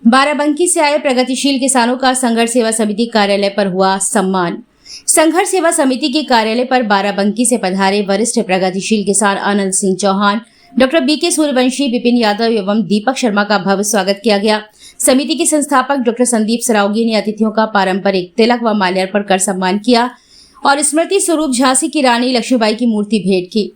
बाराबंकी से आए प्रगतिशील किसानों का संघर्ष सेवा समिति कार्यालय पर हुआ सम्मान। संघर्ष सेवा समिति के कार्यालय पर बाराबंकी से पधारे वरिष्ठ प्रगतिशील किसान आनंद सिंह चौहान, डॉक्टर बीके सूर्यवंशी, विपिन यादव एवं दीपक शर्मा का भव्य स्वागत किया गया। समिति के संस्थापक डॉक्टर संदीप सरावगी ने अतिथियों का पारंपरिक तिलक व माल्यार्पण कर सम्मान किया और स्मृति स्वरूप झांसी की रानी लक्ष्मीबाई की मूर्ति भेंट की।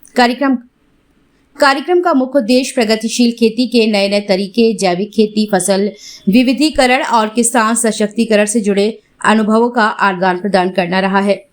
कार्यक्रम का मुख्य उद्देश्य प्रगतिशील खेती के नए नए तरीके, जैविक खेती, फसल विविधीकरण और किसान सशक्तिकरण से जुड़े अनुभवों का आदान प्रदान करना रहा है।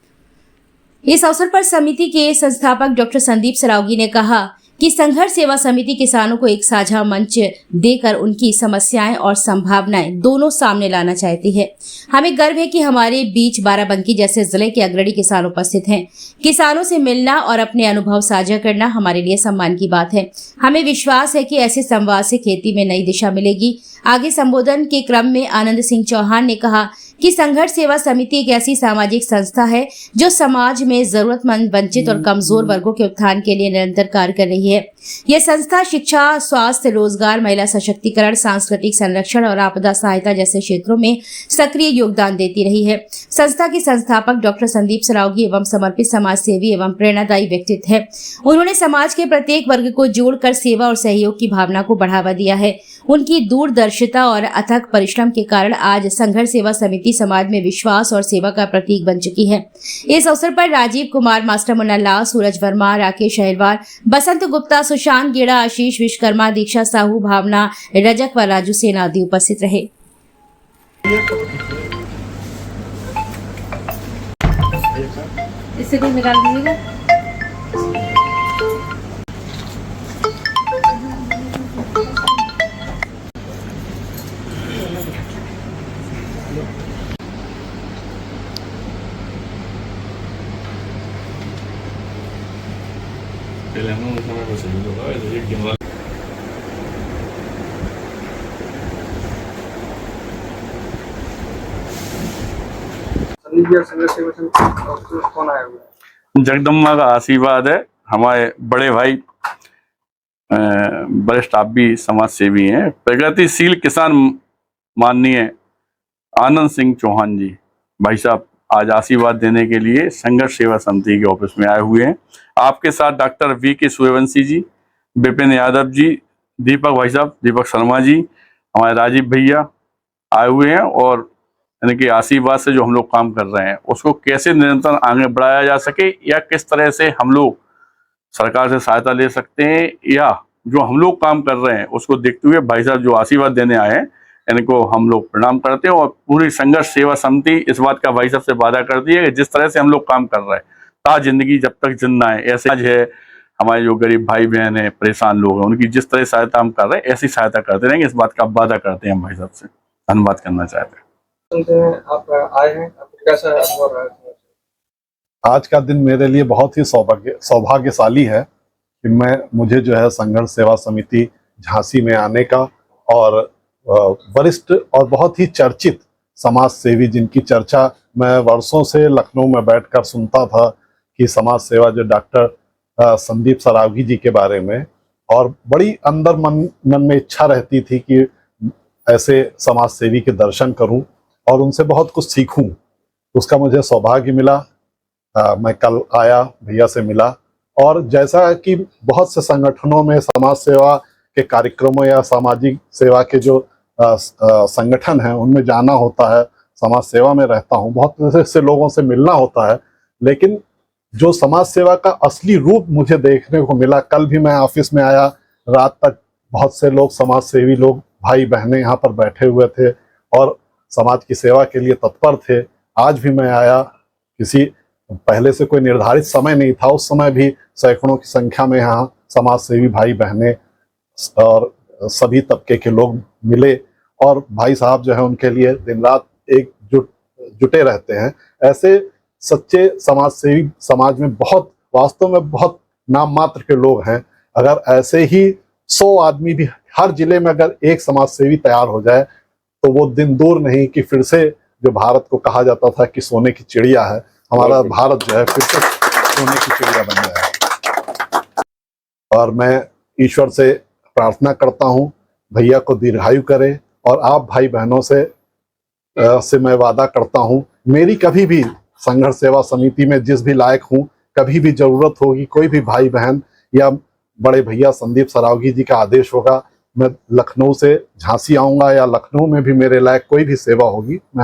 इस अवसर पर समिति के संस्थापक डॉक्टर संदीप सरावगी ने कहा कि संघर्ष सेवा समिति किसानों को एक साझा मंच देकर उनकी समस्याएं और संभावनाएं दोनों सामने लाना चाहती है। हमें गर्व है कि हमारे बीच बाराबंकी जैसे जिले के अग्रणी किसान उपस्थित हैं। किसानों से मिलना और अपने अनुभव साझा करना हमारे लिए सम्मान की बात है। हमें विश्वास है कि ऐसे संवाद से खेती में नई दिशा मिलेगी। आगे संबोधन के क्रम में आनंद सिंह चौहान ने कहा कि संघर्ष सेवा समिति एक ऐसी सामाजिक संस्था है जो समाज में जरूरतमंद, वंचित और कमजोर वर्गों के उत्थान के लिए निरंतर कार्य कर रही है। यह संस्था शिक्षा, स्वास्थ्य, रोजगार, महिला सशक्तिकरण, सांस्कृतिक संरक्षण और आपदा सहायता जैसे क्षेत्रों में सक्रिय योगदान देती रही है। संस्था के संस्थापक डॉक्टर संदीप सरावगी एवं समर्पित समाज सेवी एवं प्रेरणादायी व्यक्तित्व है। उन्होंने समाज के प्रत्येक वर्ग को जोड़कर सेवा और सहयोग की भावना को बढ़ावा दिया है। उनकी दूरदर्शिता और अथक परिश्रम के कारण आज संघर्ष सेवा समिति समाज में विश्वास और सेवा का प्रतीक बन चुकी है। इस अवसर पर राजीव कुमार, मास्टर मुन्ना लाल, सूरज वर्मा, राकेश अहिरवार, बसंत गुप्ता, सुशांत गेड़ा, आशीष विश्वकर्मा, दीक्षा साहू, भावना रजक व राजू सेन आदि उपस्थित रहे। इससे कोई निकाल दीजिएगा। कौन आया हुआ है? जगदम्बा का आशीर्वाद है। हमारे बड़े भाई वरिष्ठ आप भी समाज सेवी हैं, प्रगतिशील किसान माननीय आनंद सिंह चौहान जी भाई साहब आज आशीर्वाद देने के लिए संघर्ष सेवा समिति के ऑफिस में आए हुए हैं। आपके साथ डॉक्टर बीके सूर्यवंशी जी, विपिन यादव जी, दीपक भाई साहब, दीपक शर्मा जी, हमारे राजीव भैया आए हुए हैं और इनके आशीर्वाद से जो हम लोग काम कर रहे हैं उसको कैसे निरंतर आगे बढ़ाया जा सके या किस तरह से हम लोग सरकार से सहायता ले सकते हैं या जो हम लोग काम कर रहे हैं उसको देखते हुए भाई साहब जो आशीर्वाद देने आए हैं इनको हम लोग प्रणाम करते हैं। और पूरी संघर्ष सेवा समिति इस बात का भाई साहब से वादा करती है कि जिस तरह से हम लोग काम कर रहे हैं ता जिंदगी जब तक जिंदा है, ऐसे आज है हमारे जो गरीब भाई बहन है, परेशान लोग हैं, उनकी जिस तरह सहायता हम कर रहे हैं ऐसी सहायता करते रहेंगे, इस बात का वादा करते हैं हम भाई साहब से। धन्यवाद करना चाहते हैं। आप आए हैं, आपको कैसा अनुभव रहा है? आज का दिन मेरे लिए बहुत ही सौभाग्यशाली है कि मुझे जो है संघर्ष सेवा समिति झांसी में आने का और वरिष्ठ और बहुत ही चर्चित समाज सेवी जिनकी चर्चा मैं वर्षों से लखनऊ में बैठकर सुनता था कि समाज सेवा जो डॉक्टर संदीप सरावगी जी के बारे में, और बड़ी अंदर मन में इच्छा रहती थी कि ऐसे समाज सेवी के दर्शन करूं और उनसे बहुत कुछ सीखूं। उसका मुझे सौभाग्य मिला। मैं कल आया, भैया से मिला और जैसा कि बहुत से संगठनों में समाज सेवा के कार्यक्रमों या सामाजिक सेवा के जो संगठन हैं उनमें जाना होता है, समाज सेवा में रहता हूं, बहुत से लोगों से मिलना होता है, लेकिन जो समाज सेवा का असली रूप मुझे देखने को मिला, कल भी मैं ऑफिस में आया, रात तक बहुत से लोग, समाज सेवी लोग, भाई बहनें यहाँ पर बैठे हुए थे और समाज की सेवा के लिए तत्पर थे। आज भी मैं आया, पहले से कोई निर्धारित समय नहीं था, उस समय भी सैकड़ों की संख्या में यहाँ समाज सेवी भाई बहनें और सभी तबके के लोग मिले और भाई साहब जो है उनके लिए दिन रात जुटे रहते हैं। ऐसे सच्चे समाज सेवी समाज में वास्तव में बहुत नाम मात्र के लोग हैं। अगर ऐसे ही 100 आदमी भी हर जिले में अगर एक समाज सेवी तैयार हो जाए तो वो दिन दूर नहीं कि फिर से जो भारत को कहा जाता था कि सोने की चिड़िया है, हमारा भारत जो है फिर से सोने की चिड़िया बन गया है। और मैं ईश्वर से प्रार्थना करता हूँ भैया को दीर्घायु करे और आप भाई बहनों से मैं वादा करता हूँ, मेरी कभी भी संघर्ष सेवा समिति में जिस भी लायक हूँ, कभी भी जरूरत होगी, कोई भी भाई बहन या बड़े भैया संदीप सरावगी जी का आदेश होगा, मैं लखनऊ से झांसी आऊँगा या लखनऊ में भी मेरे लायक कोई भी सेवा होगी, मैं